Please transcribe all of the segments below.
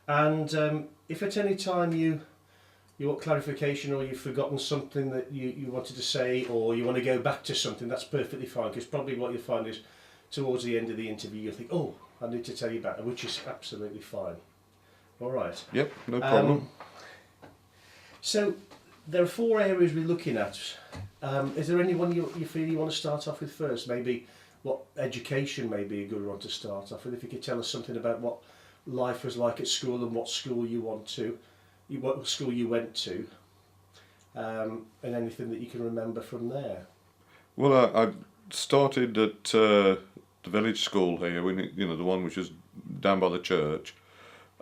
And if at any time you want clarification or you've forgotten something that you wanted to say or you want to go back to something, that's perfectly fine, because probably what you'll find is towards the end of the interview you'll think, oh, I need to tell you about it, which is absolutely fine. All right. Yep, no problem. So there are four areas we're looking at. Is there anyone you feel you want to start off with first? Maybe what education may be a good one to start off with. If you could tell us something about what life was like at school and what school what school you went to, and anything that you can remember from there. Well, I started at the village school here, the one which is down by the church.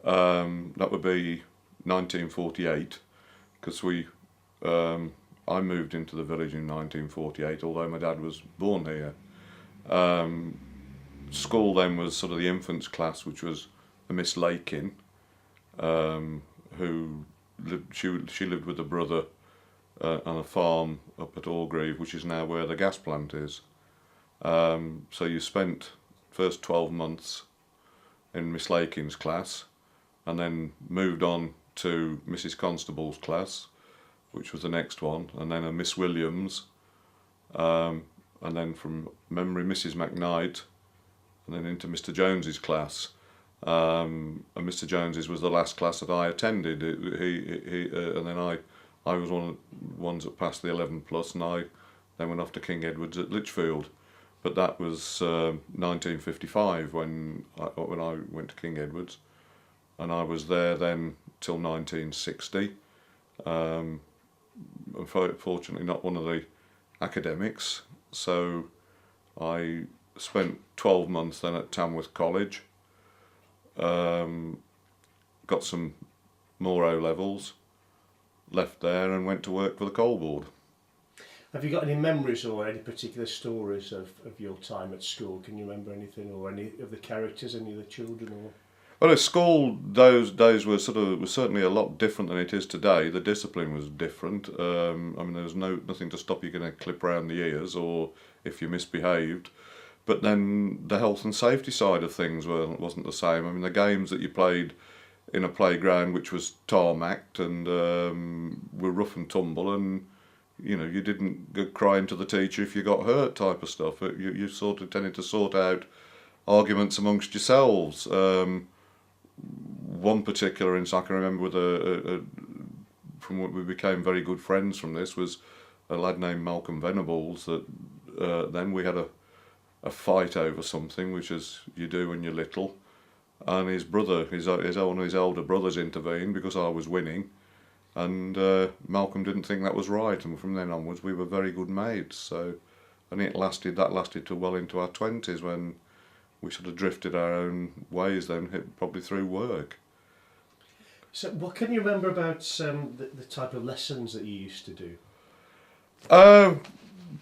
That would be 1948, because I moved into the village in 1948, although my dad was born here. School then was sort of the infants class, which was a Miss Lakin, who she lived with a brother on a farm up at Orgreave, which is now where the gas plant is. So you spent first 12 months in Miss Lakin's class, and then moved on to Mrs. Constable's class, which was the next one, and then a Miss Williams, and then from memory Mrs. McKnight, and then into Mr. Jones's class. And Mr. Jones's was the last class that I attended. And then I was one of the ones that passed the 11 plus, and I then went off to King Edward's at Lichfield. But that was 1955 when I went to King Edward's, and I was there then till 1960. Unfortunately, not one of the academics, so I spent 12 months then at Tamworth College. Got some more O levels, left there and went to work for the coal board. Have you got any memories or any particular stories of your time at school? Can you remember anything, or any of the characters, any of the children? Or Well, at school, those days was certainly a lot different than it is today. The discipline was different. I mean, there was nothing to stop you getting a clip around the ears, or if you misbehaved. But then the health and safety side of things wasn't the same. I mean, the games that you played in a playground which was tarmacked and were rough and tumble, and you didn't go crying to the teacher if you got hurt, type of stuff. You sort of tended to sort out arguments amongst yourselves. One particular instance I can remember with from what we became very good friends from this was a lad named Malcolm Venables. That then we had a fight over something, which is you do when you're little, and his brother, one of his older brothers, intervened because I was winning, and Malcolm didn't think that was right, and from then onwards we were very good mates. So, and that lasted to well into our 20s, when we sort of drifted our own ways then, probably through work. so, what can you remember about the type of lessons that you used to do?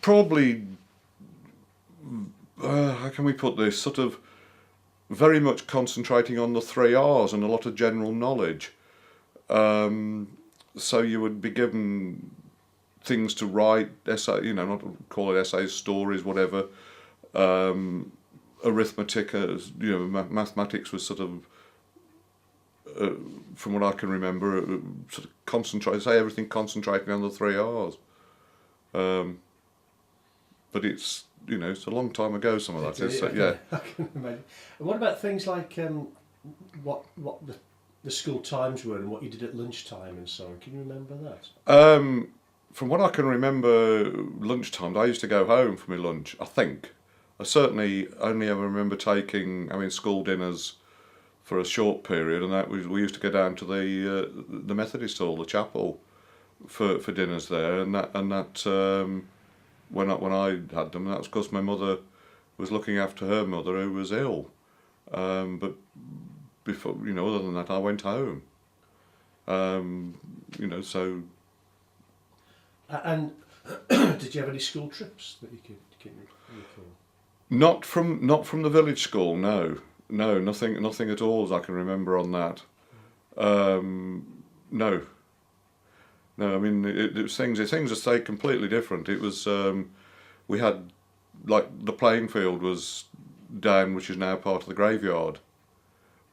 Probably, how can we put this? Sort of very much concentrating on the 3 R's and a lot of general knowledge. So you would be given things to write, essay, not call it essays, stories, whatever. Arithmetic, mathematics was sort of, from what I can remember, sort of everything concentrating on the 3 R's. But it's a long time ago. Some of that is, yeah. I can imagine. And what about things like what the school times were and what you did at lunchtime and so on? Can you remember that? From what I can remember, lunchtime, I used to go home for my lunch. I think I certainly only ever remember taking, school dinners for a short period, and that we used to go down to the Methodist Hall, the chapel, for dinners there, and that when I had them, that's because my mother was looking after her mother who was ill. But before, other than that, I went home. So. And did you have any school trips that you can recall? Not from the village school, no, nothing at all as I can remember on that. No. I mean, it was things that stayed completely different. It was we had, like, the playing field was down, which is now part of the graveyard,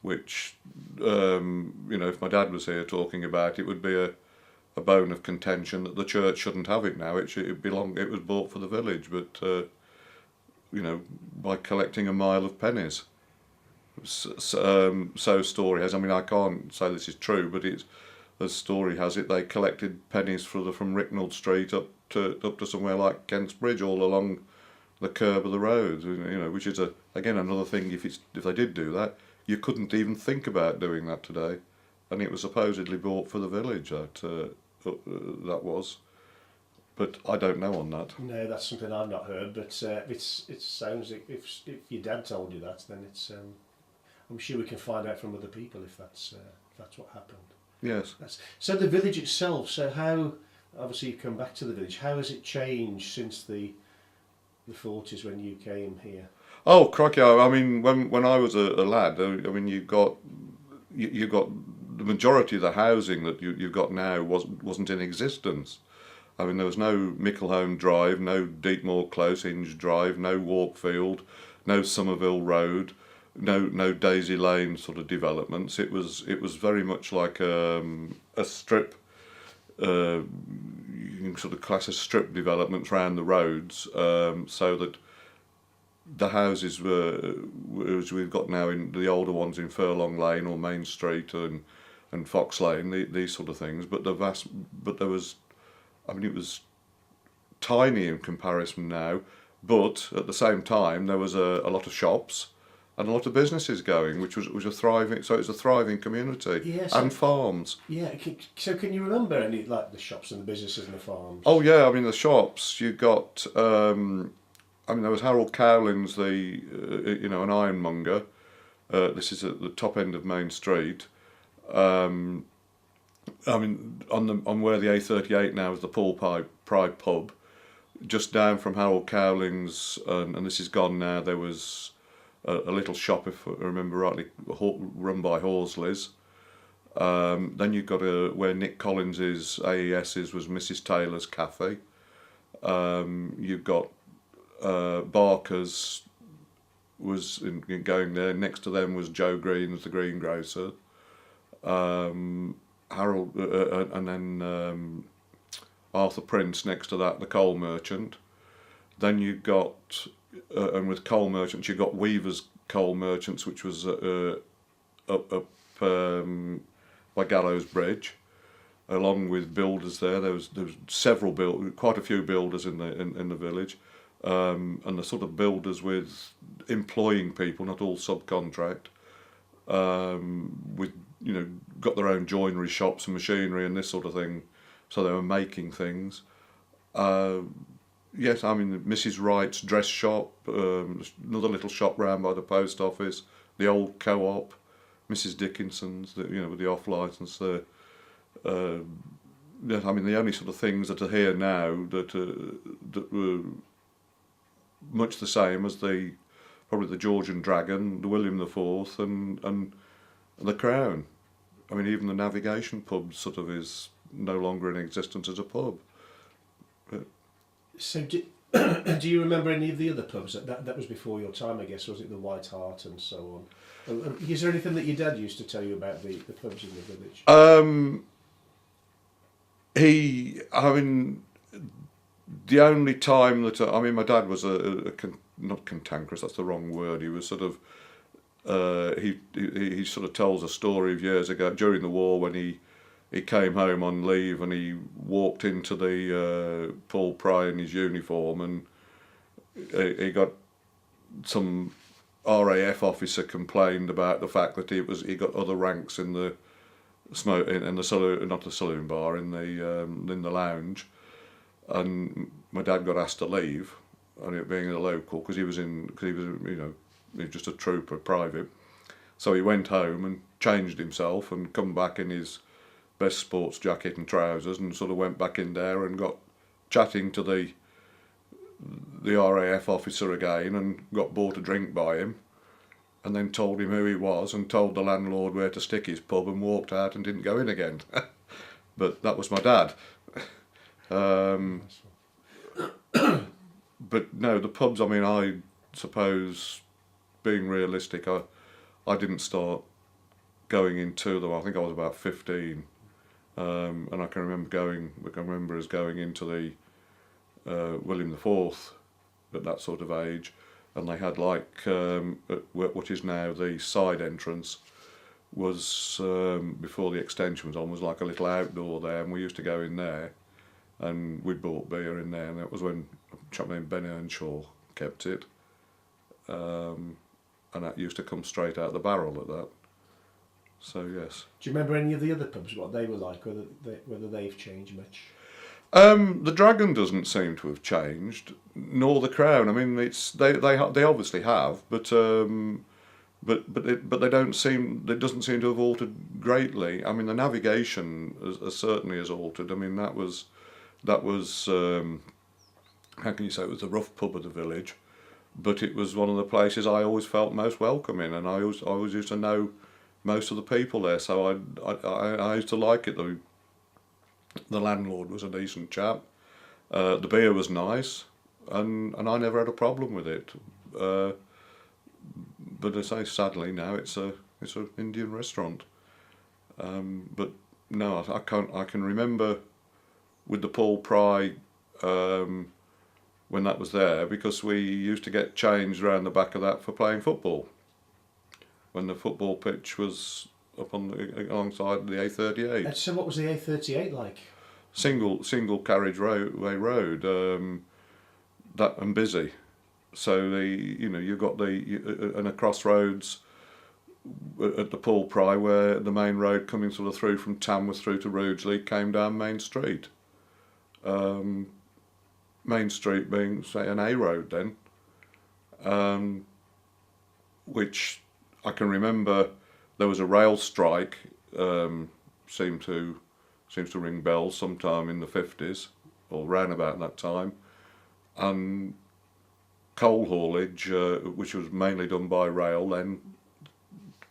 which, you know, if my dad was here talking about it, would be a bone of contention that the church shouldn't have it now. It was bought for the village, but you know, by collecting a mile of pennies. So story has. I mean, I can't say this is true, but it's as story has it. They collected pennies from Ricknell Street up to somewhere like Kent's Bridge, all along the curb of the road. You know, which is again another thing. If they did do that, you couldn't even think about doing that today. And it was supposedly bought for the village. That was. But I don't know on that. No, that's something I've not heard. But it sounds if your dad told you that, then it's. I'm sure we can find out from other people if that's what happened. Yes. So the village itself. So how? Obviously, you come back to the village. How has it changed since the 40s when you came here? Oh, crikey! I mean, when I was a lad, I mean, you got the majority of the housing that you've got now wasn't in existence. I mean, there was no Micklehome Drive, no Deepmoor Close Hinge Drive, no Walkfield, no Somerville Road, no Daisy Lane sort of developments. It was very much like a strip. You can sort of class as strip developments around the roads, so that the houses were, as we've got now in the older ones in Furlong Lane or Main Street and Fox Lane, these sort of things. But there was, I mean, it was tiny in comparison now, but at the same time there was a lot of shops and a lot of businesses going, which was a thriving. So it's a thriving community, yes, and farms. Yeah. So can you remember any like the shops and the businesses and the farms? Oh yeah, I mean the shops. You got. I mean there was Harold Cowling's, you know, an ironmonger. This is at the top end of Main Street. I mean, on where the A38 now is the Paul Pride pub, just down from Harold Cowling's, and this is gone now. There was a little shop, if I remember rightly, run by Horsley's. Then you've got where Nick Collins's AES's was Mrs Taylor's Cafe. You've got Barker's was going there. Next to them was Joe Green's, the greengrocer. Harold and then Arthur Prince next to that, the coal merchant. Then you got and with coal merchants you got Weaver's Coal Merchants, which was up by Gallows Bridge, along with builders there. There was quite a few builders in the village, and the sort of builders with employing people, not all subcontract, with, you know, got their own joinery shops and machinery and this sort of thing, so they were making things. Yes, I mean Mrs Wright's dress shop, another little shop round by the post office, the old co-op, Mrs Dickinson's, you know, with the off licence there. Yeah, I mean the only sort of things that are here now that were much the same as probably the George and Dragon, the William IV, and the Crown. I mean even the Navigation pub sort of is no longer in existence as a pub. So do you remember any of the other pubs? That was before your time, I guess. Was it the White Hart and so on? Is there anything that your dad used to tell you about the pubs in the village? I mean, the only time that I mean, my dad was not cantankerous. That's the wrong word. He was sort of he sort of tells a story of years ago during the war when he came home on leave and he walked into the Paul Pry in his uniform, and he got some RAF officer complained about the fact that he got other ranks in the smoke in the saloon, not the saloon bar, in the lounge, and my dad got asked to leave, and it being a local because he was you know, he was just a trooper, private, so he went home and changed himself and come back in his best sports jacket and trousers and sort of went back in there and got chatting to the RAF officer again and bought a drink by him, and then told him who he was and told the landlord where to stick his pub and walked out and didn't go in again. But that was my dad. But no, the pubs, I mean, I suppose, being realistic, I didn't start going into them. I think I was about 15, and I can remember us going into the William IV at that sort of age, and they had like what is now the side entrance was before the extension was on, was like a little outdoor there, and we used to go in there, and we bought beer in there, and that was when a chap named Ben Earnshaw kept it, and that used to come straight out the barrel at that. So yes. Do you remember any of the other pubs, what they were like, whether they've changed much? The Dragon doesn't seem to have changed, nor the Crown. I mean, they obviously have, but they don't seem. It doesn't seem to have altered greatly. I mean, the navigation certainly has altered. I mean, that was how can you say, it was the rough pub of the village, but it was one of the places I always felt most welcome in, and I always used to know most of the people there, so I used to like it. The landlord was a decent chap. The beer was nice, and I never had a problem with it. But I say, sadly now it's an Indian restaurant. But no, I can remember with the Paul Pry when that was there, because we used to get changed around the back of that for playing football. When the football pitch was up alongside the A38. And so what was the A38 like? Single carriageway road, that and busy. So you've got and a crossroads at the Paul Pry, where the main road coming sort of through from Tamworth through to Rugeley came down Main Street. Main Street being, say, an A road then, which I can remember there was a rail strike, seems to ring bells sometime in the 50s, or round about that time, and coal haulage, which was mainly done by rail, then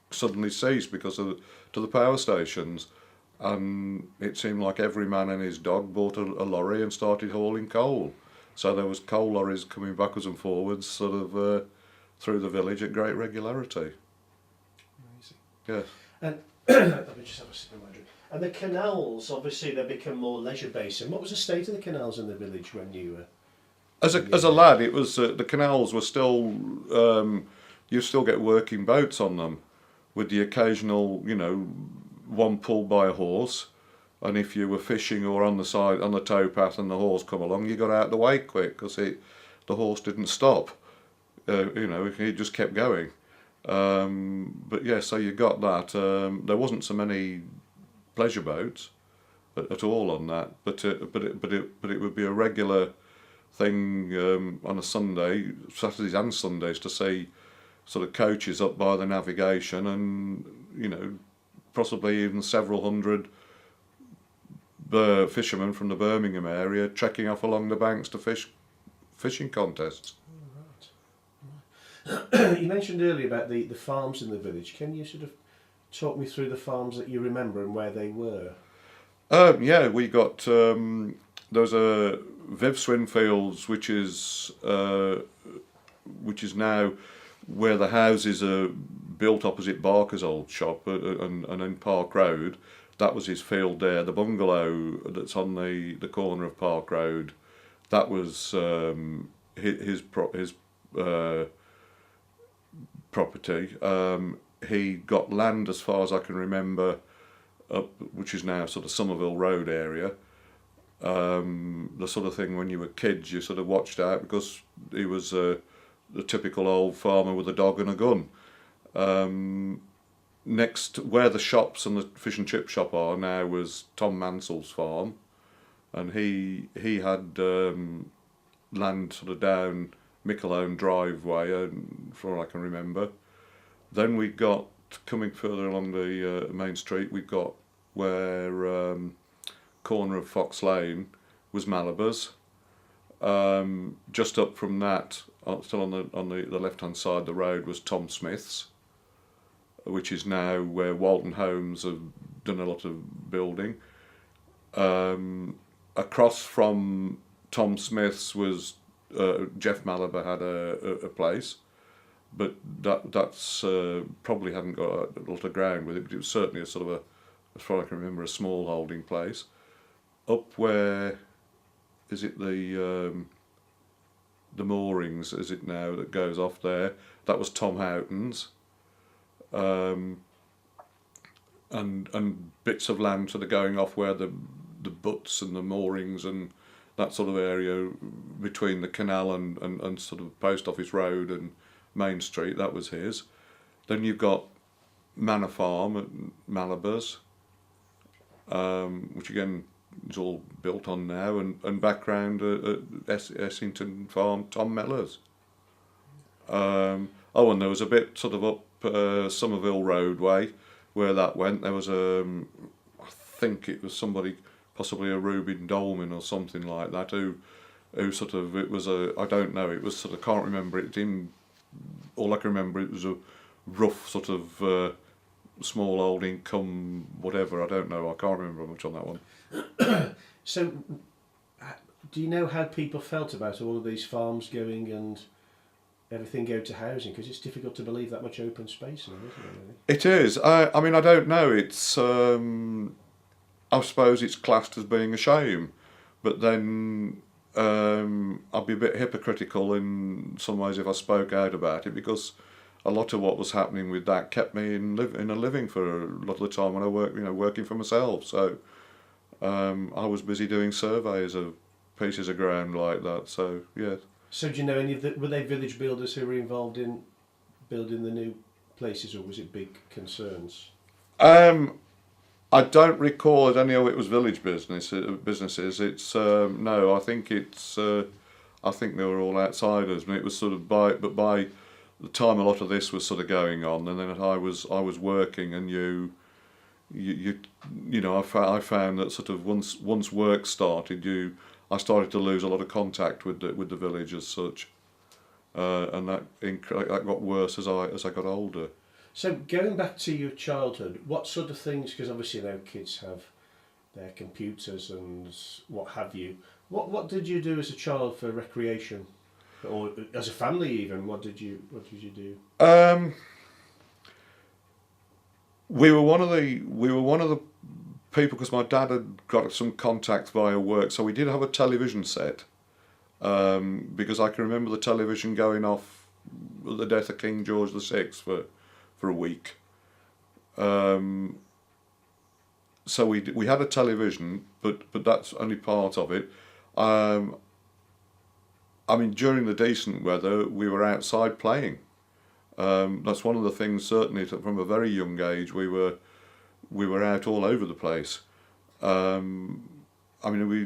suddenly ceased because of the power stations, and it seemed like every man and his dog bought a lorry and started hauling coal. So there was coal lorries coming backwards and forwards sort of through the village at great regularity. Amazing. Yes. And let me just have a sip of my drink. And the canals, obviously, they become more leisure based. And what was the state of the canals in the village when you were? As a lad, it was the canals were still. You still get working boats on them, with the occasional, one pulled by a horse, and if you were fishing or on the towpath and the horse come along, you got out the way quick because the horse didn't stop. He just kept going. But yeah, so you got that. There wasn't so many pleasure boats at all on that, but it would be a regular thing on a Sunday, Saturdays and Sundays, to see sort of coaches up by the navigation, and possibly even several hundred fishermen from the Birmingham area trekking off along the banks to fishing contests. Right. You mentioned earlier about the farms in the village. Can you sort of talk me through the farms that you remember and where they were? Yeah, we got there was a Viv Swinfields, which is now where the houses are built opposite Barker's old shop, and in Park Road. That was his field there. The bungalow that's on the corner of Park Road, that was his property. He got land, as far as I can remember, up, which is now sort of Somerville Road area. The sort of thing when you were kids you sort of watched out, because he was the typical old farmer with a dog and a gun. Next, where the shops and the fish and chip shop are now, was Tom Mansell's farm, and he had land sort of down Micklehone driveway, from what I can remember. Then we got, coming further along the main street, we got where corner of Fox Lane was Malabar's. Just up from that, still on the left hand side of the road, was Tom Smith's, which is now where Walton Homes have done a lot of building. Across from Tom Smith's was Jeff Malabar had a place. but that's probably hadn't got a lot of ground with it, but it was certainly a sort of as far as I can remember, a small holding place. Up where is it the moorings, is it now, that goes off there? That was Tom Houghton's. And bits of land sort of going off where the butts and the moorings and that sort of area between the canal and sort of Post Office Road and Main Street, that was his. Then you've got Manor Farm at Malabers, which again is all built on now, and background at Essington Farm, Tom Mellors. And there was a bit sort of up Somerville Road way where that went. There was I think it was somebody, possibly a Reuben Dolman or something like that, who sort of, it was I don't know, it was sort of, can't remember it in, all I can remember, it was a rough sort of small old income whatever, I don't know, I can't remember much on that one. So, do you know how people felt about all of these farms going and everything going to housing? Because it's difficult to believe that much open space now, isn't it, really? It is. I mean, I don't know. It's I suppose it's classed as being a shame, but then I'd be a bit hypocritical in some ways if I spoke out about it, because a lot of what was happening with that kept me in a living for a lot of the time when I worked, working for myself. So I was busy doing surveys of pieces of ground like that. So yeah. So do you know any of the, were they village builders who were involved in building the new places, or was it big concerns? I don't recall that any of it was village businesses. It's no, I think it's I think they were all outsiders, and it was sort of by the time a lot of this was sort of going on, and then I was working, and I found that sort of once work started, I started to lose a lot of contact with the village as such, and that got worse as I got older. So going back to your childhood, what sort of things, because obviously now kids have their computers and what have you, what did you do as a child for recreation, or as a family even? What did you do? We were one of the people, because my dad had got some contacts via work, so we did have a television set, because I can remember the television going off at the death of King George VI for a week. So we had a television, but that's only part of it. I mean, during the decent weather, we were outside playing. That's one of the things, certainly from a very young age, we were out all over the place. I mean, we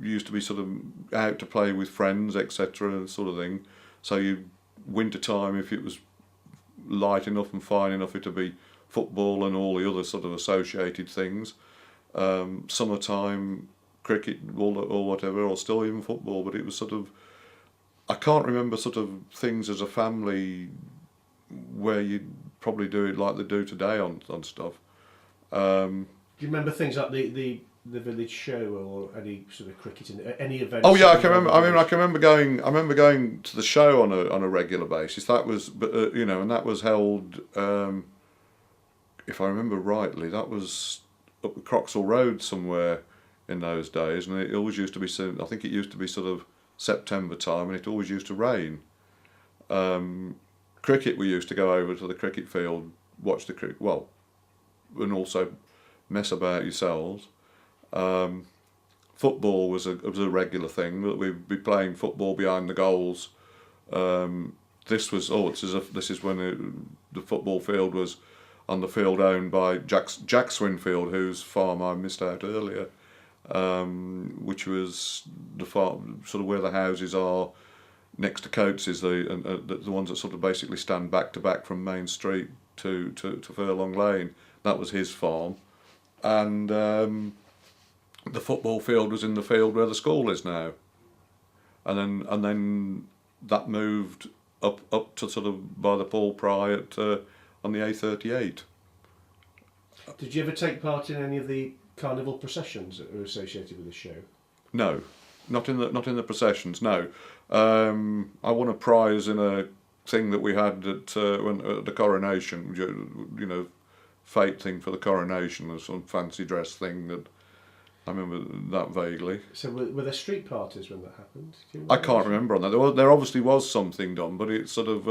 used to be sort of out to play with friends, etc., sort of thing. So winter time, if it was light enough and fine enough, it would be football and all the other sort of associated things. Summertime, cricket or whatever, or still even football. But it was sort of, I can't remember sort of things as a family where you'd probably do it like they do today on stuff. Do you remember things like the village show, or any sort of cricket in any events? Oh yeah, I can remember. I mean, I remember going to the show on a regular basis. That was, and that was held, if I remember rightly, that was up Croxall Road somewhere in those days, and it always used to be. I think it used to be sort of September time, and it always used to rain. Cricket, we used to go over to the cricket field, watch the cricket, and also mess about yourselves. Football was a regular thing, that we'd be playing football behind the goals. This is when the football field was on the field owned by Jack Swinfield, whose farm I missed out earlier, which was the farm sort of where the houses are next to Coates's, the ones that sort of basically stand back to back from Main Street to Furlong Lane. That was his farm, and the football field was in the field where the school is now, and then that moved up to sort of by the Paul Pry on the A38. Did you ever take part in any of the carnival processions that were associated with the show? No, not in the processions. No, I won a prize in a thing that we had at the coronation, you know, fate thing for the coronation, or some fancy dress thing that I remember that vaguely. So were there street parties when that happened? Do you I can't remember on that. There obviously was something done, but it sort of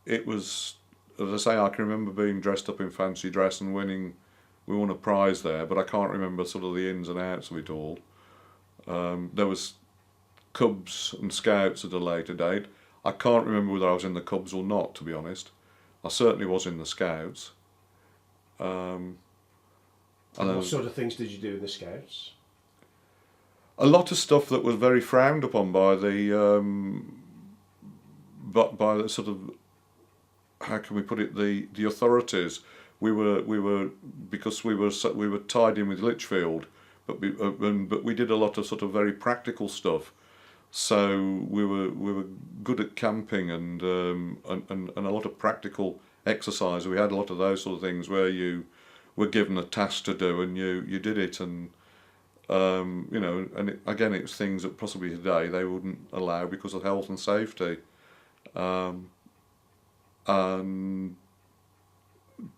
it was, as I say, I can remember being dressed up in fancy dress and winning. We won a prize there, but I can't remember sort of the ins and outs of it all. There was Cubs and Scouts at a later date. I can't remember whether I was in the Cubs or not, to be honest. I certainly was in the Scouts. And what sort of things did you do in the Scouts? a lot of stuff that was very frowned upon by the by the sort of, how can we put it, the authorities. We were because we were tied in with Lichfield, but we did a lot of sort of very practical stuff. So we were good at camping and a lot of practical exercise. We had a lot of those sort of things where you were given a task to do and you did it, and you know, and again, it's things that possibly today they wouldn't allow because of health and safety. And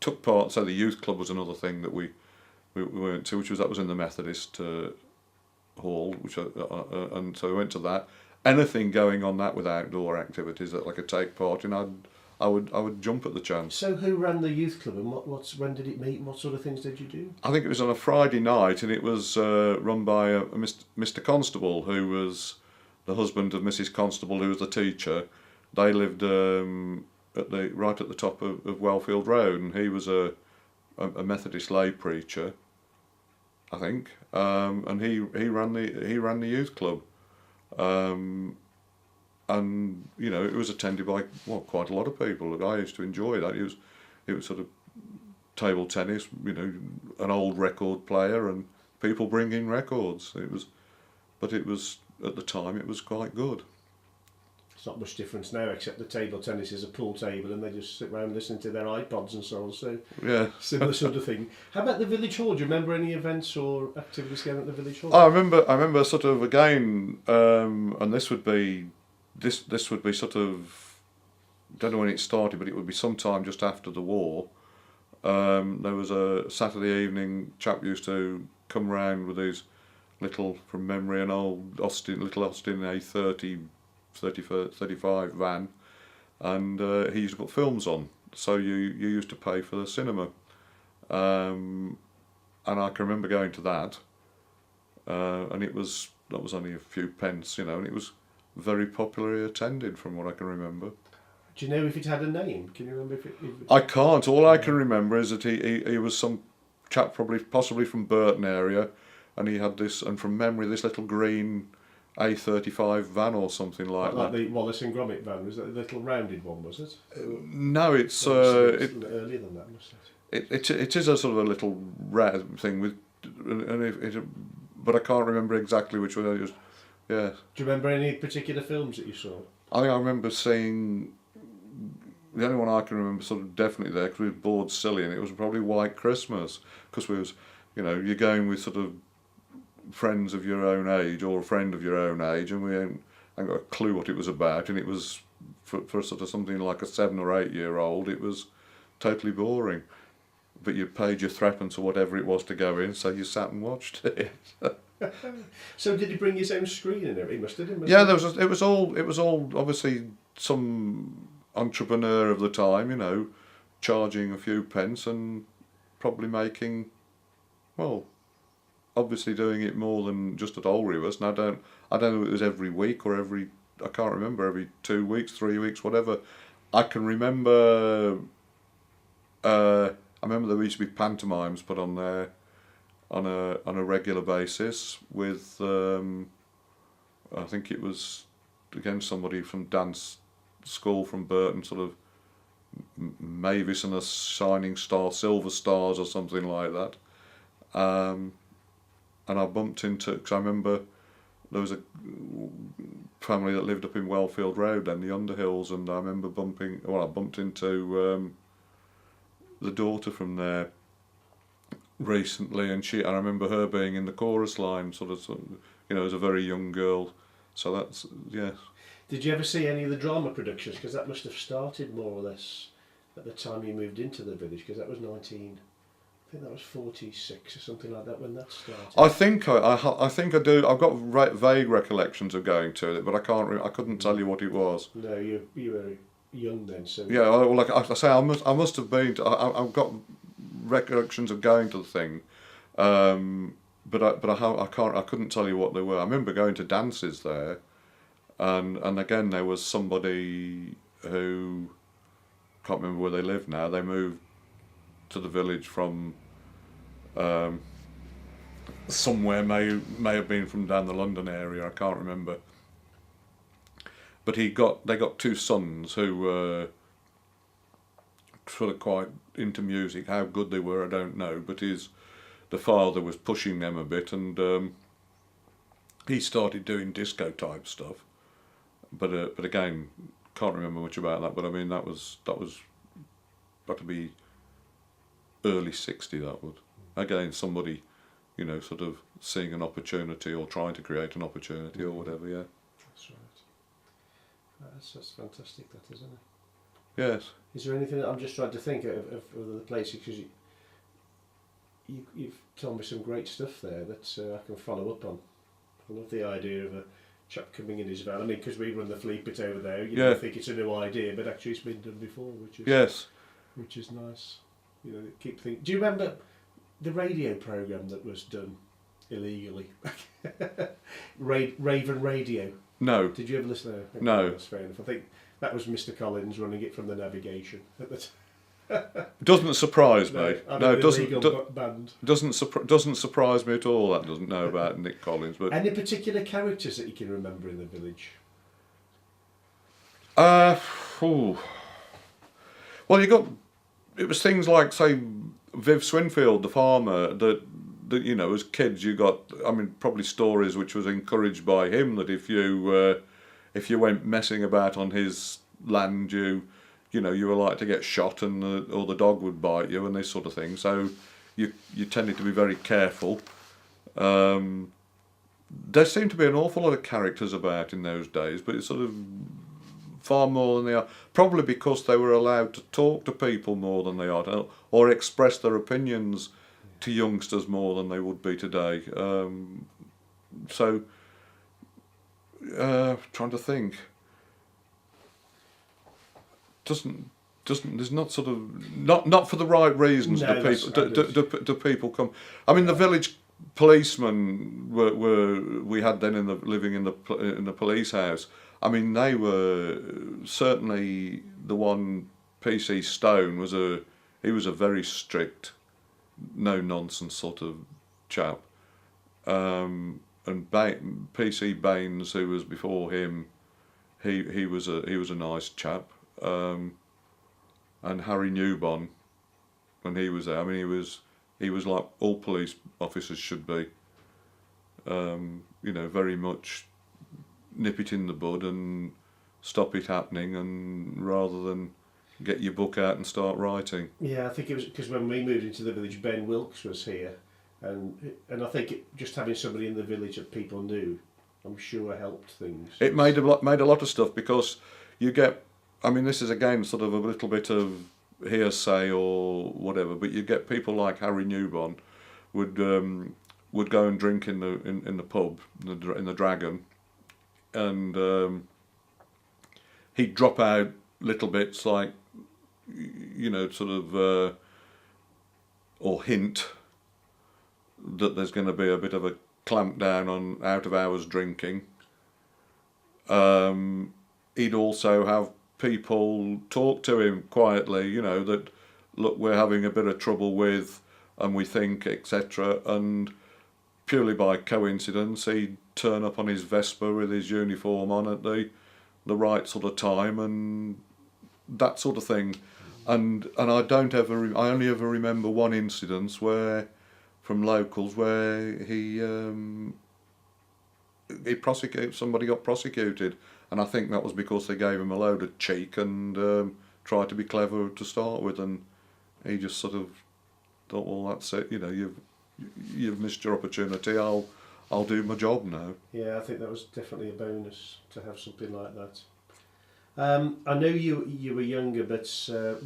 took part. So the youth club was another thing that we went to, that was in the Methodist hall, and so we went to that. Anything going on that with outdoor activities that I could take part in, I would jump at the chance. So who ran the youth club, and when did it meet, and what sort of things did you do? I think it was on a Friday night, and it was run by Mr. Constable, who was the husband of Mrs. Constable, who was the teacher. They lived right at the top of Wellfield Road, and he was a Methodist lay preacher, I think, and he ran the youth club, and you know, it was attended by quite a lot of people. I used to enjoy that. It was sort of table tennis, you know, an old record player and people bringing records. But it was at the time it was quite good. It's not much difference now, except the table tennis is a pool table and they just sit around listening to their iPods and so on. So yeah, similar sort of thing. How about the village hall? Do you remember any events or activities going at the village hall? I remember sort of again, and this would be sort of, don't know when it started, but it would be sometime just after the war. There was a Saturday evening, chap used to come round with his little, from memory, an old little Austin A30 35 van, and he used to put films on, so you used to pay for the cinema, and I can remember going to that, and that was only a few pence, you know, and it was very popularly attended from what I can remember. Do you know if it had a name? Can you remember if it... I can't. All I can remember is that he was some chap, possibly from Burton area, and he had this, and from memory, this little green A35 van or something like that. Like the Wallace and Gromit van, was that the little rounded one, was it? No, it's earlier than that, must it? It is a sort of a little rare thing with, but I can't remember exactly which one. Yeah. Do you remember any particular films that you saw? I think I remember seeing, the only one I can remember sort of definitely there, because we were bored silly, and it was probably White Christmas, because we was, you know, you're going with sort of friends of your own age or a friend of your own age, and we hadn't got a clue what it was about, and it was for sort of something like a 7 or 8 year old, it was totally boring, but you paid your threepence or whatever it was to go in, so you sat and watched it. So did he bring his own screen and everything? It was all obviously some entrepreneur of the time, you know, charging a few pence and probably making, well, obviously doing it more than just at Alrewas, and I don't know if it was every week or I can't remember, every 2 weeks, 3 weeks, whatever. I can remember, I remember there used to be pantomimes put on there on a regular basis with, I think it was, again, somebody from dance school from Burton, sort of Mavis and a Shining Star, Silver Stars or something like that. And I bumped into, because I remember there was a family that lived up in Wellfield Road and the Underhills, and I remember I bumped into the daughter from there recently, and I remember her being in the chorus line, sort of, you know, as a very young girl. So that's, yeah. Did you ever see any of the drama productions? Because that must have started more or less at the time you moved into the village. Because that was 19. I think that was 46 or something like that when that started. I think I think I do. I've got vague recollections of going to it, but I can't. I couldn't tell you what it was. No, you were young then, so Yeah, like I say, I must have been. I've got recollections of going to the thing, but I couldn't tell you what they were. I remember going to dances there, and again there was somebody who can't remember where they live now. They moved to the village from somewhere, may have been from down the London area. I can't remember. But they got two sons who were sort of quite into music. How good they were, I don't know. But the father was pushing them a bit, and he started doing disco type stuff. But again, can't remember much about that. But I mean, that was got to be early '60. That would again somebody, sort of seeing an opportunity or trying to create an opportunity or whatever. Yeah. That's right. That's fantastic, that, isn't it? Yes. Is there anything I'm just trying to think of other places, because you've told me some great stuff there that I can follow up on. I love the idea of a chap coming in his van. I mean, because we run the flea pit over there, you don't think it's a new idea, but actually it's been done before, which is nice. Keep thinking. Do you remember the radio programme that was done illegally? Raven Radio. No. Did you ever listen to that? No. That's fair enough. I think that was Mr. Collins running it from the navigation at the time. Doesn't surprise me. No, band. Doesn't surprise me at all. That doesn't know about Nick Collins. But any particular characters that you can remember in the village? Well, it was things like, say, Viv Swinfield, the farmer, that as kids you got, I mean, probably stories which was encouraged by him, that if you went messing about on his land, you were like to get shot, and or the dog would bite you and this sort of thing. So you tended to be very careful. There seemed to be an awful lot of characters about in those days, but it's sort of far more than they are, probably because they were allowed to talk to people more than they are, or express their opinions to youngsters more than they would be today. Trying to think. There's not sort of not for the right reasons. No, do people come? I mean, the village policemen we had then living in the police house. I mean, they were certainly the one. PC Stone was a very strict, no nonsense sort of chap, and PC Baines, who was before him, he was a nice chap, and Harry Newbon, when he was there, I mean, he was like all police officers should be, very much nip it in the bud and stop it happening, and rather than get your book out and start writing. Yeah, I think it was because when we moved into the village, Ben Wilkes was here, and I think just having somebody in the village that people knew, I'm sure helped things. It made a lot of stuff, because you get, I mean, this is again sort of a little bit of hearsay or whatever, but you get people like Harry Newbon would go and drink in the pub, in the Dragon, and he'd drop out little bits like, sort of, or hint that there's going to be a bit of a clamp down on out of hours drinking. He'd also have people talk to him quietly, that, look, we're having a bit of trouble with, and we think, etc. And purely by coincidence, he'd turn up on his Vespa with his uniform on at the right sort of time, and that sort of thing. And I only ever remember one incident from locals where somebody got prosecuted, and I think that was because they gave him a load of cheek and tried to be clever to start with, and he just sort of thought, well, that's it, you've missed your opportunity. I'll I'll do my job now. Yeah, I think that was definitely a bonus to have something like that. I know you were younger, but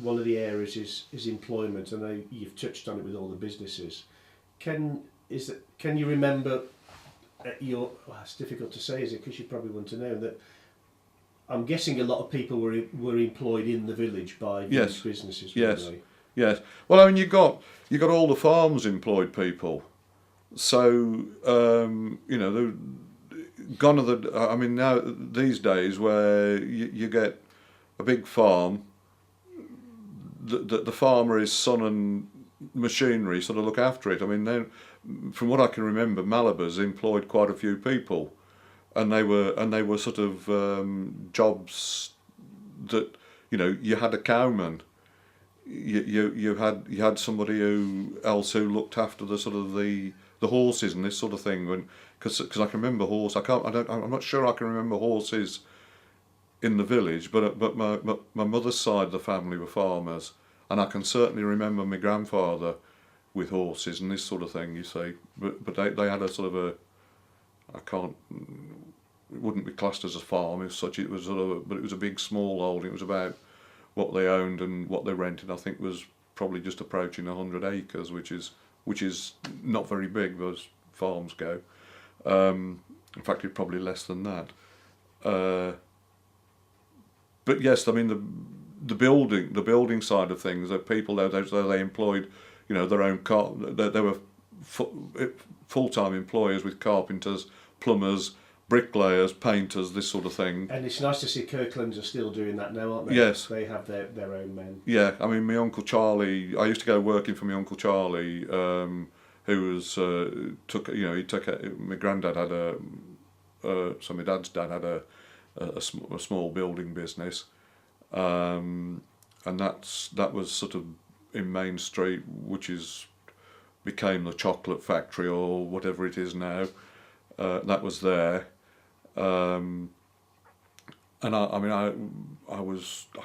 one of the areas is employment. I know you've touched on it with all the businesses. Can you remember your? Well, it's difficult to say, is it? Because you probably want to know that. I'm guessing a lot of people were employed in the village by these businesses. Yes. Really. Yes. Well, I mean, you got all the farms employed people. So you know, gone are the. I mean, now these days where you get a big farm, the farmer is son and machinery sort of look after it. I mean, then from what I can remember, Malabar's employed quite a few people, and they were sort of jobs that, you know, you had a cowman. You had somebody else who looked after the sort of the horses and this sort of thing. Because I can remember I'm not sure I can remember horses in the village, but my mother's side of the family were farmers, and I can certainly remember my grandfather with horses and this sort of thing. You see, but they had a sort of it wouldn't be classed as a farm as such. It was but it was a big small holding. It was about what they owned and what they rented. I think was probably just approaching 100 acres, which is not very big as farms go. In fact, it's probably less than that. But yes, I mean the building side of things. That people they employed, you know, their own they were full-time employers with carpenters, plumbers, bricklayers, painters, this sort of thing. And it's nice to see Kirklands are still doing that now, aren't they? Yes. They have their own men. Yeah, I mean, my Uncle Charlie, I used to go working for my Uncle Charlie, who was, my granddad had so my dad's dad had a small building business, and that was sort of in Main Street, which became the chocolate factory or whatever it is now. That was there. And I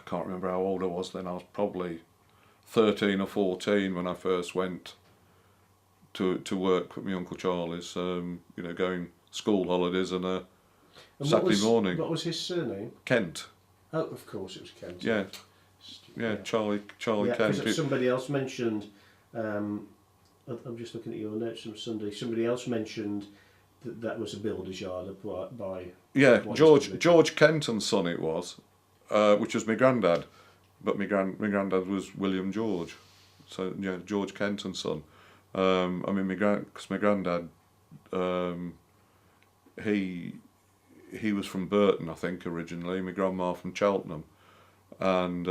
can't remember how old I was then. I was probably 13 or 14 when I first went to work with my Uncle Charlie's, going school holidays and Saturday morning. What was his surname? Kent. Oh, of course it was Kent. Yeah, Charlie Kent. Because somebody else mentioned, I'm just looking at your notes from Sunday, somebody else mentioned that was a builder's yard by... Yeah, George Kent and Son it was, which was my granddad, but my granddad was William George, so yeah, George Kent and Son. I mean, because my granddad, he was from Burton, I think, originally. My grandma from Cheltenham, and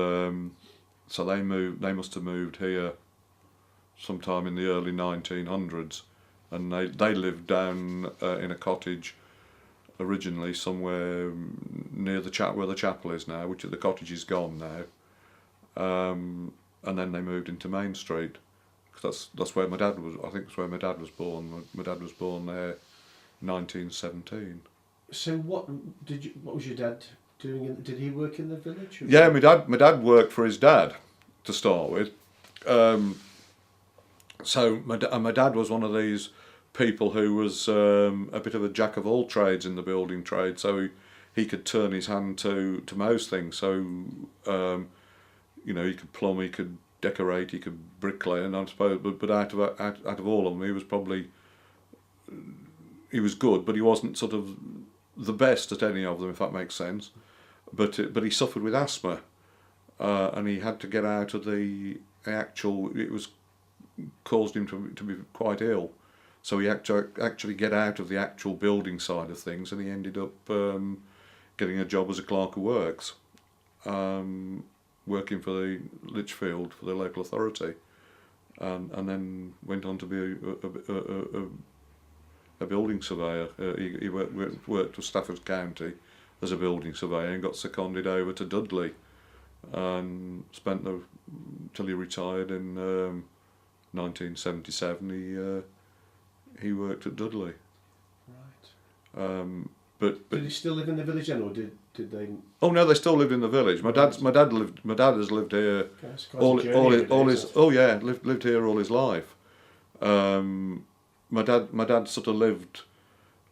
so they must have moved here sometime in the early 1900s. And they lived down in a cottage originally somewhere near where the chapel is now, which the cottage is gone now. And then they moved into Main Street, because that's where my dad was. I think that's where my dad was born. My dad was born there, 1917. So what was your dad doing? Did he work in the village? Yeah, my dad worked for his dad to start with. So my dad was one of these people who was a bit of a jack of all trades in the building trade, so he could turn his hand to most things. So he could plumb, he could decorate, he could bricklay, and I suppose, but out of all of them, he was good, but he wasn't sort of the best at any of them, if that makes sense. But he suffered with asthma, and he had to get out of the actual. It was caused him to be quite ill, so he had to actually get out of the actual building side of things, and he ended up getting a job as a clerk of works, working for the Lichfield, for the local authority, and then went on to be a building surveyor. He worked for Stafford County as a building surveyor and got seconded over to Dudley, and spent till he retired in 1977. He worked at Dudley. Right. But did he still live in the village then, or did they? Oh no, they still lived in the village. My dad has lived here lived here all his life. My dad sort of lived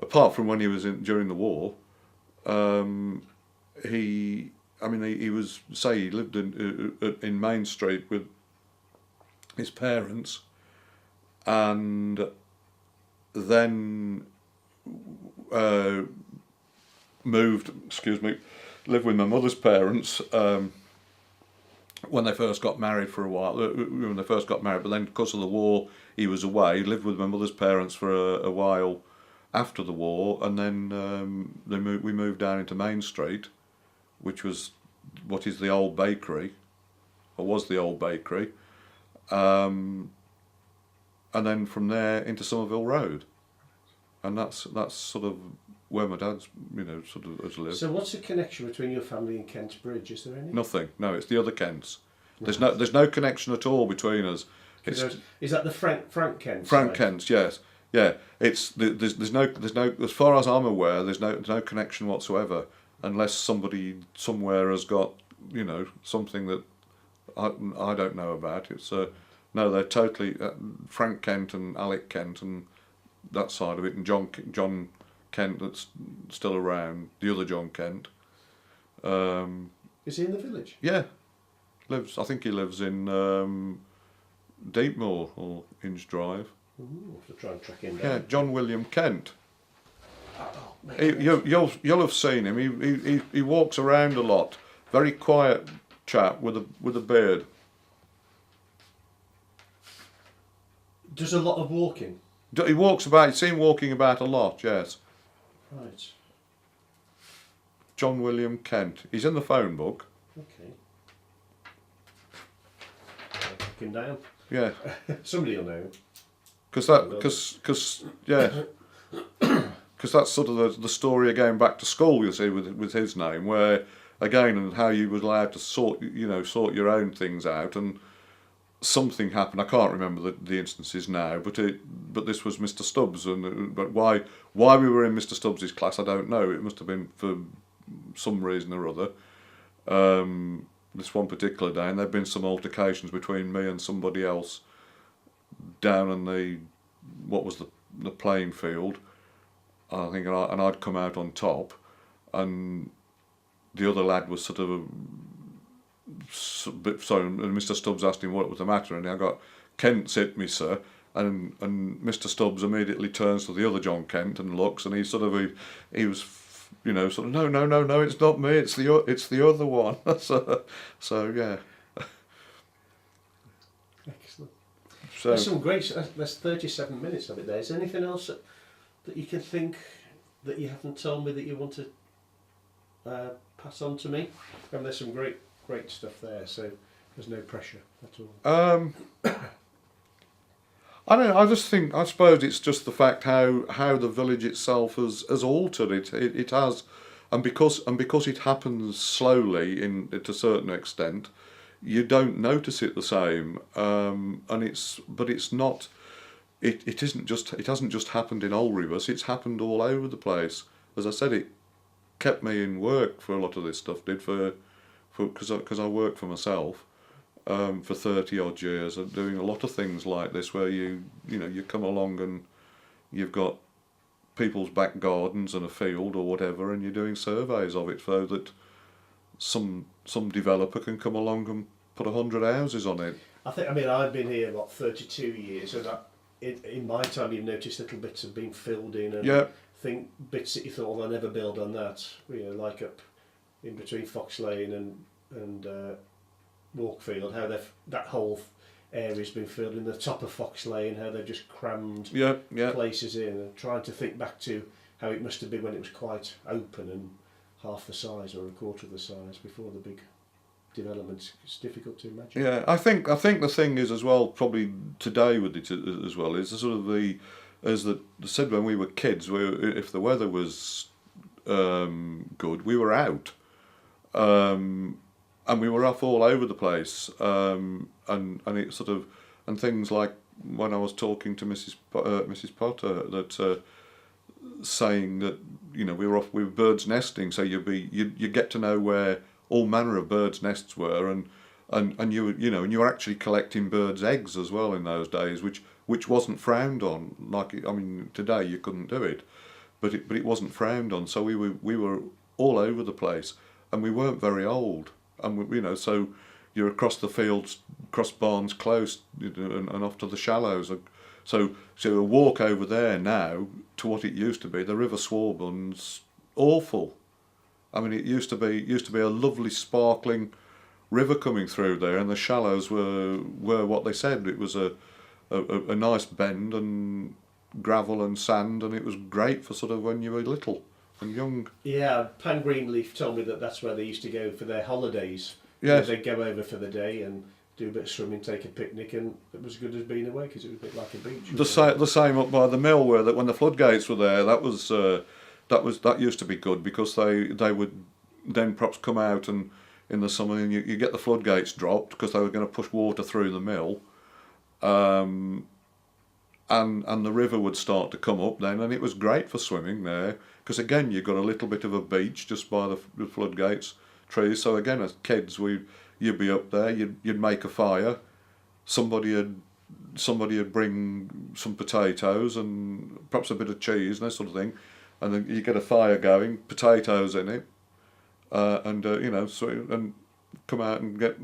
apart from when he was in during the war, he was, say, he lived in Main Street with his parents, and then lived with my mother's parents when they first got married for a while. When they first got married, but then because of the war, he was away. He lived with my mother's parents for a while after the war, and then we moved down into Main Street, which was what is the old bakery, or was the old bakery, and then from there into Somerville Road, and that's sort of where my dad's sort of has lived. So what's the connection between your family and Kent's Bridge? Is there any? Nothing. No, it's the other Kents. There's no connection at all between us. Is that the Frank Kent? Frank Kent's, yes. Yeah, there's no as far as I'm aware, there's no connection whatsoever, unless somebody somewhere has got something that I don't know about. It's no, they're totally Frank Kent and Alec Kent and that side of it, and John Kent that's still around, the other John Kent. Is he in the village? Yeah, I think he lives in Deepmoor or Inge Drive. Ooh, to try and track him down. Yeah, John William Kent. Oh, You'll have seen him. He walks around a lot. Very quiet chap with a beard. Does a lot of walking. He walks about. You see him walking about a lot. Yes. Right. John William Kent. He's in the phone book. Okay. I'll track him down. Yeah. Somebody will know. Because that's sort of the story of going back to school, you see, with his name, where again, and how you were allowed to sort your own things out, and something happened. I can't remember the instances now, but this was Mr. Stubbs, but why we were in Mr. Stubbs's class, I don't know. It must have been for some reason or other. This one particular day, and there'd been some altercations between me and somebody else down in the playing field, I think, and I'd come out on top, and the other lad was sort of a bit sorry, and Mr. Stubbs asked him what was the matter, and I got, "Kent's hit me, sir," and Mr. Stubbs immediately turns to the other John Kent and looks, and he was no, it's not me, it's the other one. so yeah. Excellent. So There's some great. There's 37 minutes of it there. Is there anything else that you can think that you haven't told me that you want to pass on to me? And there's some great stuff there. So there's no pressure at all. I don't know. I suppose it's just the fact how the village itself has altered. It has, and because it happens slowly to a certain extent, you don't notice it the same. It hasn't just happened in Olribus. It's happened all over the place. As I said, it kept me in work for a lot of this stuff. Because I work for myself. For 30 odd years, and doing a lot of things like this, where you come along and you've got people's back gardens and a field or whatever, and you're doing surveys of it so that some developer can come along and put 100 houses on it. I've been here 32 years, and in my time you've noticed little bits have been filled in, and bits that you thought, well, I'll never build on that. Like up in between Fox Lane and Walkfield, how that whole area's been filled in. The top of Fox Lane, how they've just crammed places in, and trying to think back to how it must have been when it was quite open and half the size or a quarter of the size before the big developments. It's difficult to imagine. Yeah, I think the thing is as well, probably today with it as well, is the sort of as the said when we were kids, if the weather was good, we were out. And we were off all over the place, and it sort of, and things like when I was talking to Mrs. Potter, that saying that we were birds nesting, so you get to know where all manner of birds' nests were, and you were actually collecting birds' eggs as well in those days, which wasn't frowned on. Today you couldn't do it, but it wasn't frowned on. So we were all over the place, and we weren't very old, and so you're across the fields, across Barnes Close, and off to the shallows. So a walk over there now to what it used to be, the River Swarburn's awful. I mean, it used to be a lovely sparkling river coming through there, and the shallows were what they said. It was a nice bend and gravel and sand, and it was great for sort of when you were little and young. Yeah, Pan Greenleaf told me that that's where they used to go for their holidays. Yes. They'd go over for the day and do a bit of swimming, take a picnic, and it was as good as being away because it was a bit like a beach. The same up by the mill, where that when the floodgates were there, that used to be good, because they would then perhaps come out and in the summer, and you get the floodgates dropped because they were going to push water through the mill, and the river would start to come up then, and it was great for swimming there, because again you've got a little bit of a beach just by the floodgates trees. So again, as kids, you'd be up there, you'd make a fire, somebody'd bring some potatoes and perhaps a bit of cheese and that sort of thing, and then you get a fire going, potatoes in it, and come out and get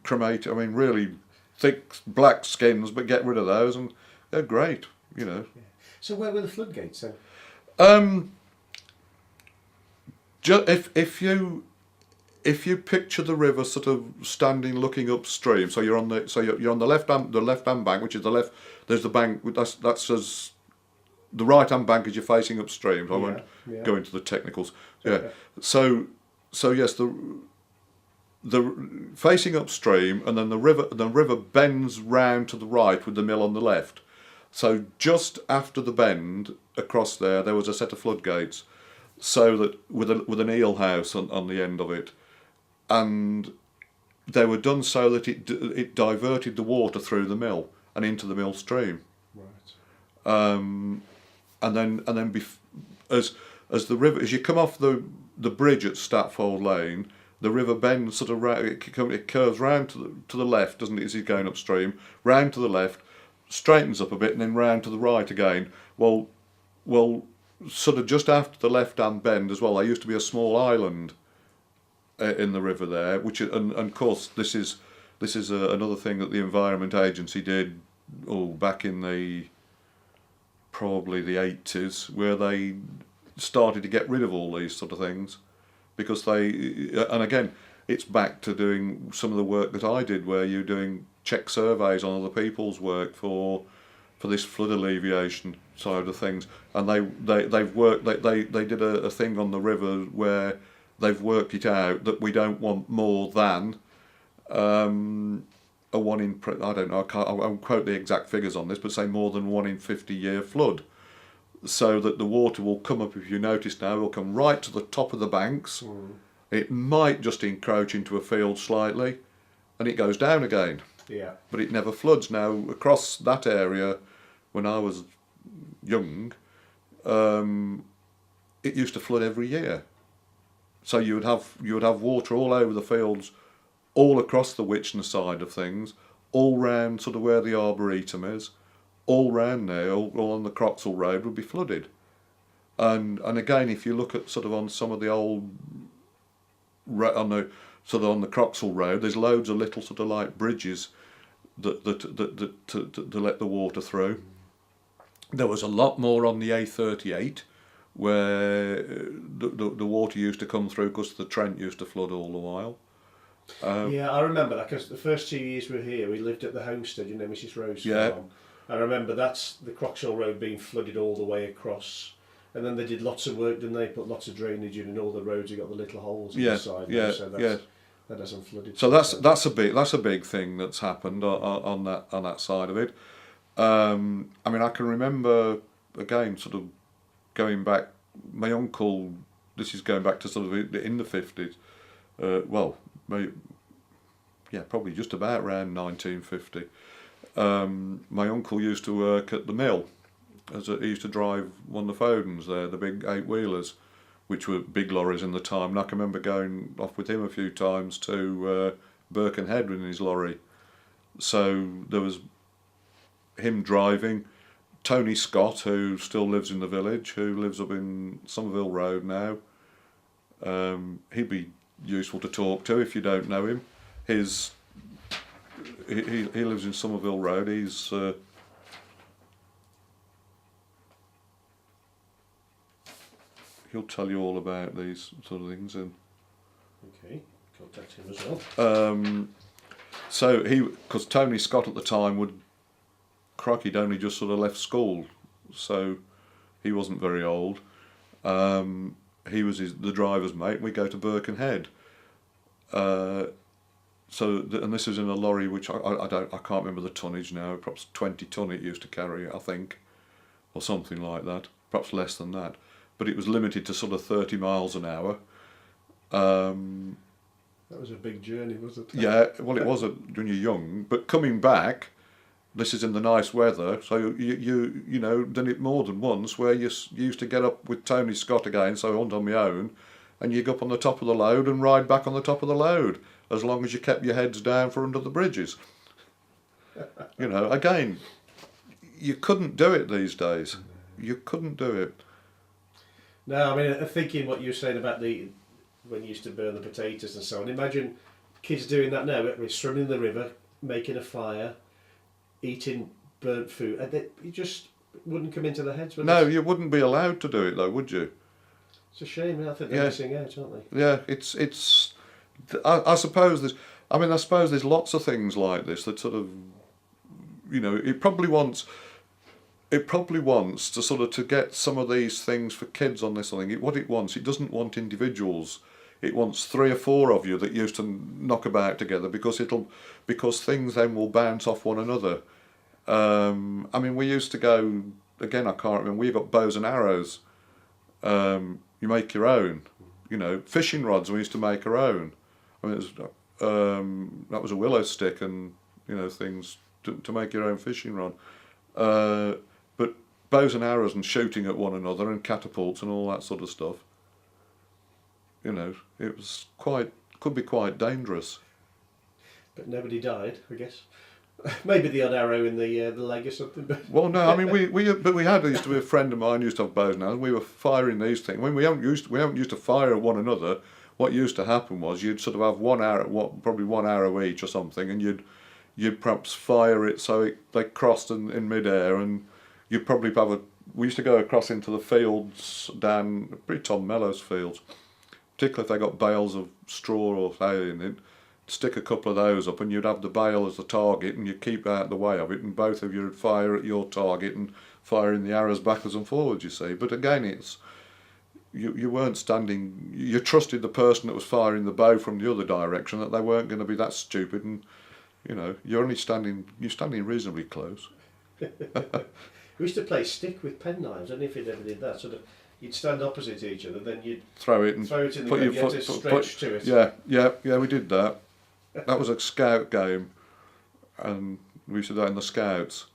cremate. I mean, really thick black skins, but get rid of those, and they're great. Yeah. So where were the floodgates then? If you picture the river sort of standing looking upstream, so you're on the left hand bank, which is the left. There's the bank that's as the right hand bank as you're facing upstream. So I won't go into the technicals. Yeah. Okay. So yes, the facing upstream, and then the river bends round to the right with the mill on the left. So just after the bend across there was a set of floodgates, so that with an eel house on the end of it, and they were done so that it diverted the water through the mill and into the mill stream. Right. And then as the river, as you come off the bridge at Statfold Lane, the river bends sort of round, it curves round to the left, doesn't it, as it's going upstream, round to the left, straightens up a bit, and then round to the right again. Well, sort of just after the left-hand bend as well, there used to be a small island in the river there, which and of course this is another thing that the Environment Agency did back in probably the 80s, where they started to get rid of all these sort of things, because and again it's back to doing some of the work that I did, where you're doing check surveys on other people's work for this flood alleviation side of things, and they did a thing on the river where they've worked it out that we don't want more than a 1 in, I don't know, I won't quote the exact figures on this, but say more than 1 in 50 year flood, so that the water will come up, if you notice now, it will come right to the top of the banks. It might just encroach into a field slightly, and it goes down again. Yeah. But it never floods. Now, across that area, when I was young, it used to flood every year. So you would have water all over the fields, all across the Witchner side of things, all round sort of where the Arboretum is, all round there, all on the Croxall Road would be flooded. And again, if you look at sort of on some of the old on the Croxall Road, there's loads of little sort of like bridges that to let the water through. There was a lot more on the A38, where the water used to come through because the Trent used to flood all the while. Yeah, I remember that, because the first 2 years we were here, we lived at the homestead, Mrs. Rose Farm. I remember that's the Croxall Road being flooded all the way across, and then they did lots of work, didn't they? Put lots of drainage in, and all the roads have got the little holes in the side. So that hasn't flooded. So that's a big thing that's happened on that side of it. I mean, I can remember again, sort of going back. My uncle. This is going back to sort of in the 50s. Probably just about around 1950. My uncle used to work at the mill. He used to drive one of the Fodens there, the big 8-wheelers, which were big lorries in the time. And I can remember going off with him a few times to Birkenhead in his lorry. So there was him driving Tony Scott, who still lives in the village, who lives up in Somerville Road now. He'd be useful to talk to if you don't know him. He lives in Somerville Road. He'll tell you all about these sort of things. And Okay, contact him as well. so because Tony Scott at the time he'd only just sort of left school, so he wasn't very old. He was the driver's mate. We go to Birkenhead. And this is in a lorry which I can't remember the tonnage now. Perhaps 20 ton it used to carry, I think, or something like that. Perhaps less than that. But it was limited to sort of 30 miles an hour. That was a big journey, wasn't it? Yeah, well, it was when you're young. But coming back, this is in the nice weather, so you know, done it more than once where you used to get up with Tony Scott again, so I went on my own, and you go up on the top of the load and ride back on the top of the load, as long as you kept your heads down for under the bridges. You know, again, you couldn't do it these days. You couldn't do it. No, I mean, thinking what you were saying about when you used to burn the potatoes and so on, imagine kids doing that now, swimming in the river, making a fire, eating burnt food, and it just wouldn't come into their heads. No, you wouldn't be allowed to do it though, would you? It's a shame. I think they're missing out, aren't they? Yeah, it's. I suppose there's lots of things like this that sort of, you know, it probably wants to sort of to get some of these things for kids on this thing. What it wants, it doesn't want individuals. It wants 3 or 4 of you that used to knock about together because things then will bounce off one another. I mean, we used to go, again, I can't remember, we got bows and arrows. You make your own, you know, fishing rods we used to make our own. I mean, that was a willow stick and, you know, things to make your own fishing rod. But bows and arrows and shooting at one another and catapults and all that sort of stuff, you know, it was could be quite dangerous. But nobody died, I guess. Maybe the odd arrow in the leg or something. But Well, no, I mean we used to be a friend of mine used to have bows and arrows, and we were firing these things. I mean, we haven't used to fire at one another. What used to happen was you'd sort of have probably one arrow each or something, and you'd perhaps fire it so they crossed in mid-air, and you'd probably we used to go across into the fields down Tom Mellow's fields, particularly if they got bales of straw or hay in it. Stick a couple of those up and you'd have the bale as the target and you'd keep out the way of it, and both of you would fire at your target and firing the arrows backwards and forwards, you see. But again, it's you weren't standing, you trusted the person that was firing the bow from the other direction that they weren't going to be that stupid, and you know, you're standing reasonably close. we used to play stick with penknives. I don't know if you'd ever did that. Sort of, you'd stand opposite each other, then you'd throw it in the ground. You had to stretch to it. Yeah, we did that. That was a scout game, and we used to do that in the scouts.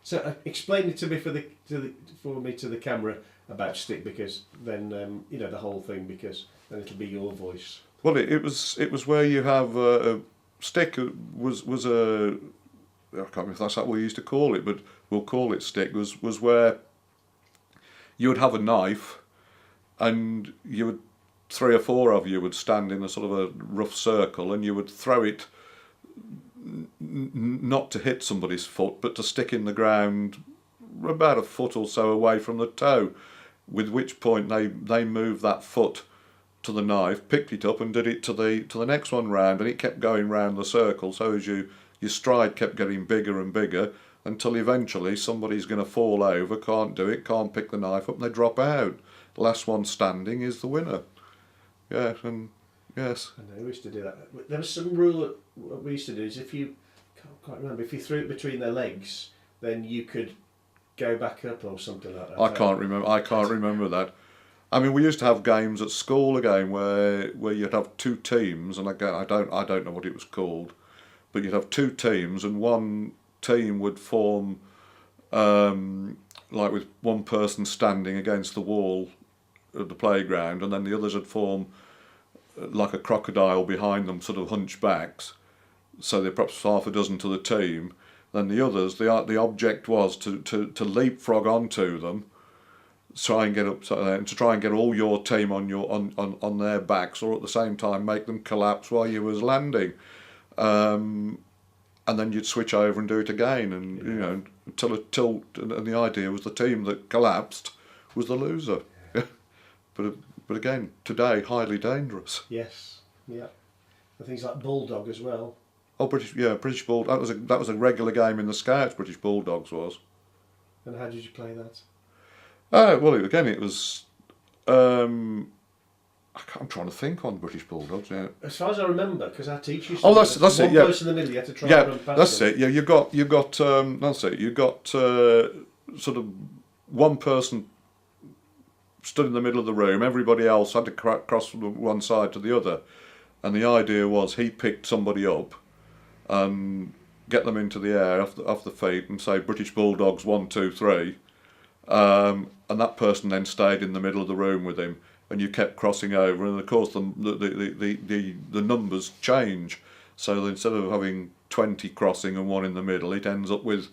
So explain it to me to the camera about stick, because then you know the whole thing, because then it'll be your voice. Well, it was where you have a stick was a, I can't remember if that's what we used to call it, but we'll call it stick. Was where you would have a knife, and you would 3 or 4 of you would stand in a sort of a rough circle, and you would throw it not to hit somebody's foot, but to stick in the ground about a foot or so away from the toe, with which point they moved that foot to the knife, picked it up and did it to the next one round, and it kept going round the circle, so as your stride kept getting bigger and bigger, until eventually somebody's going to fall over, can't do it, can't pick the knife up, and they drop out. The last one standing is the winner. Yeah, and yes. I know, we used to do that. There was some rule that what we used to do is if you, can't quite remember, if you threw it between their legs, then you could go back up or something like that. I can't remember that. I mean, we used to have games at school again where you'd have 2 teams, and again I don't know what it was called, but you'd have 2 teams, and one team would form like with one person standing against the wall of the playground, and then the others would form like a crocodile behind them, sort of hunchbacks, so they're perhaps half a dozen to the team, than the others. The object was to leapfrog onto them, try and get up to, and to try and get all your team on their backs, or at the same time make them collapse while you was landing, and then you'd switch over and do it again, and you know until and the idea was the team that collapsed was the loser. But again, today highly dangerous. Yes, yeah. And things like Bulldog as well. Oh, British Bulldog. That was a regular game in the Scouts. British Bulldogs was. And how did you play that? Well, it was. I'm trying to think on British Bulldogs. Yeah. As far as I remember, because our teacher used Oh, to that's one it. Yeah. person in the middle, you had to try Yeah, and run past that's them. it. Yeah, you got. That's it. You got sort of one person stood in the middle of the room. Everybody else had to cross from one side to the other, and the idea was he picked somebody up and get them into the air off the feet and say British Bulldogs 1, 2, 3, and that person then stayed in the middle of the room with him, and you kept crossing over, and of course the numbers change, so instead of having 20 crossing and one in the middle, it ends up with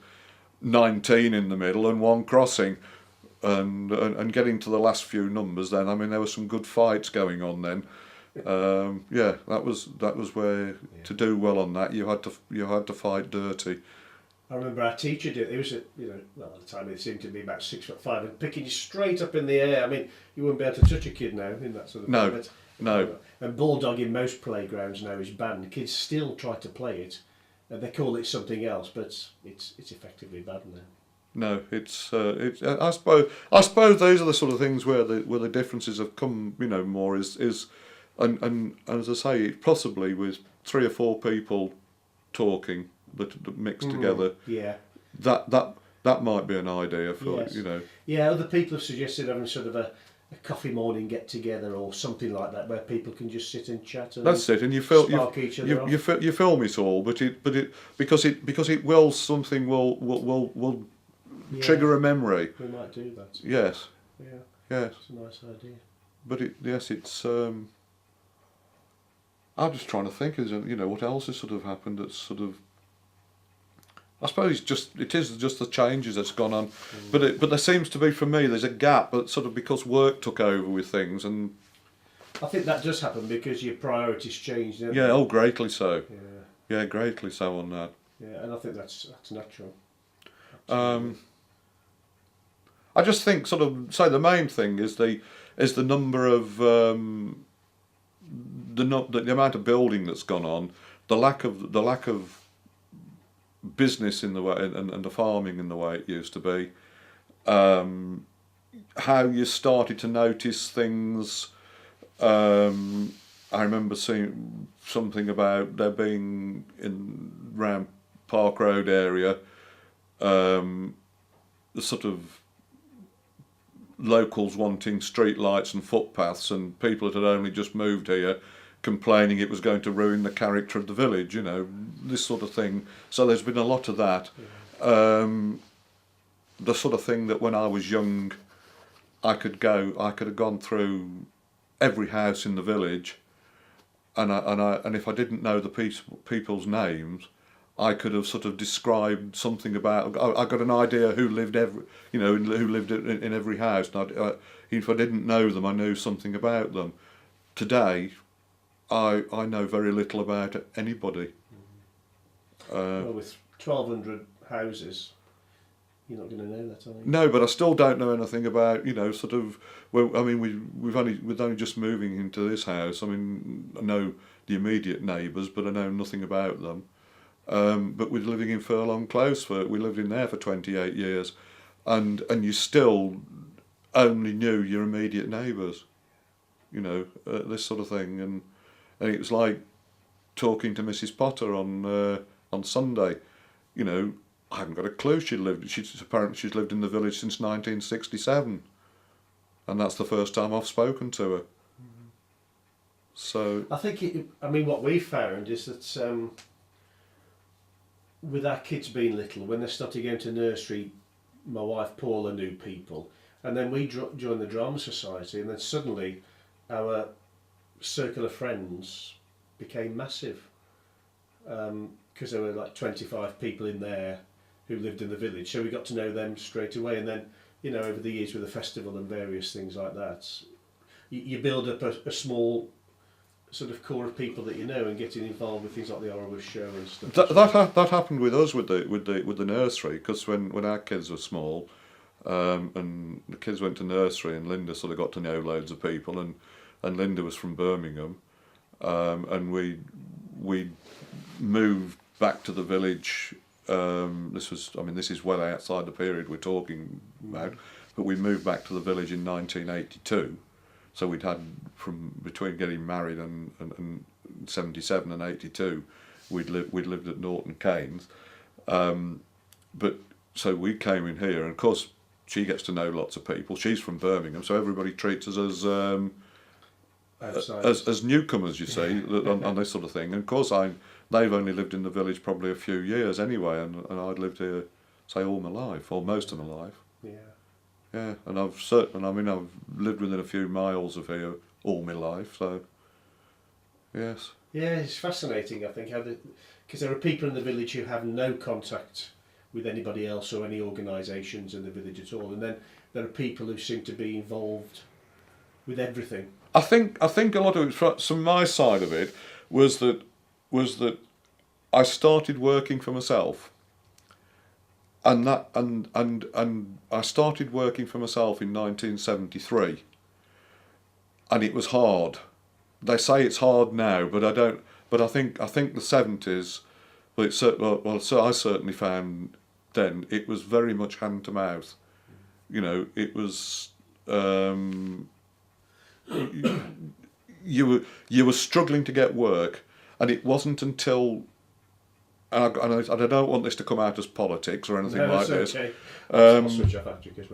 19 in the middle and one crossing. And getting to the last few numbers, then I mean there were some good fights going on then. Yeah, that was where to do well on that you had to fight dirty. I remember our teacher did. It was at the time it seemed to be about 6'5" and picking you straight up in the air. I mean, you wouldn't be able to touch a kid now in that sort of No, thing. But, no. And Bulldog in most playgrounds now is banned. Kids still try to play it, and they call it something else, but it's effectively banned now. No, it's. I suppose those are the sort of things where the differences have come. More is, and as I say, possibly with 3 or 4 people talking that mixed together. Yeah. That might be an idea for Yes. . Yeah, other people have suggested having sort of a coffee morning get together or something like that, where people can just sit and chat. And That's it, and you feel spark each other off. you film it all, but because it will something will Yeah, trigger a memory. we might do that. Yes, Yeah, yes. it's a nice idea. But it's. I'm just trying to think. What else has sort of happened? That's sort of. I suppose it is just the changes that's gone on, but there seems to be, for me, there's a gap. But sort of because work took over with things, and I think that does happen because your priorities change. Don't yeah, they? oh, greatly so. Yeah, Yeah, greatly so on that. yeah, and I think that's natural. I just think sort of say the main thing is the number of the amount of building that's gone on, the lack of business in the way and the farming in the way it used to be, how you started to notice things. I remember seeing something about there being round Park Road area, the sort of locals wanting street lights and footpaths, and people that had only just moved here complaining it was going to ruin the character of the village, this sort of thing. So there's been a lot of that. The sort of thing that when I was young I could have gone through every house in the village, and if I didn't know the people's names, I could have sort of described something about. I got an idea who lived who lived in every house. And if I didn't know them, I knew something about them. Today, I know very little about anybody. Well, with 1,200 houses, you're not going to know that, are you? No, but I still don't know anything about sort of. Well, I mean, we're only just moving into this house. I mean, I know the immediate neighbours, but I know nothing about them. But we're living in Furlong Close we lived in there for 28 years, and you still only knew your immediate neighbours, this sort of thing, and it was like talking to Mrs. Potter on Sunday, I haven't got a clue apparently she's lived in the village since 1967, and that's the first time I've spoken to her. So I think what we found is that with our kids being little, when they started going to nursery, my wife Paula knew people, and then we joined the Drama Society, and then suddenly our circle of friends became massive. because there were like 25 people in there who lived in the village, so we got to know them straight away. And then, you know, over the years with the festival and various things like that, you build up a small sort of core of people that you know, and getting involved with things like the Orrowbush show and stuff. That happened with us with the nursery, because when our kids were small, and the kids went to nursery, and Linda sort of got to know loads of people, and Linda was from Birmingham, and we moved back to the village. This is well outside the period we're talking about, but we moved back to the village in 1982. So we'd had, from between getting married and 77 and 82, we'd lived at Norton Keynes, but so we came in here, and of course she gets to know lots of people. She's from Birmingham, so everybody treats us as newcomers, you see, on this sort of thing. And of course they've only lived in the village probably a few years anyway, and I'd lived here, say, all my life, or most of my life. Yeah. Yeah, and I've lived within a few miles of here all my life, so yes. Yeah, it's fascinating, I think, how because there are people in the village who have no contact with anybody else or any organisations in the village at all, and then there are people who seem to be involved with everything. I think a lot of it, from my side of it, was that I started working for myself. And I started working for myself in 1973, and it was hard. They say it's hard now, but I don't. But I think the 70s. So I certainly found then it was very much hand to mouth. You know, it was. You were struggling to get work, and it wasn't until. And I don't want this to come out as politics or anything like this. Okay. I'll switch off after because we're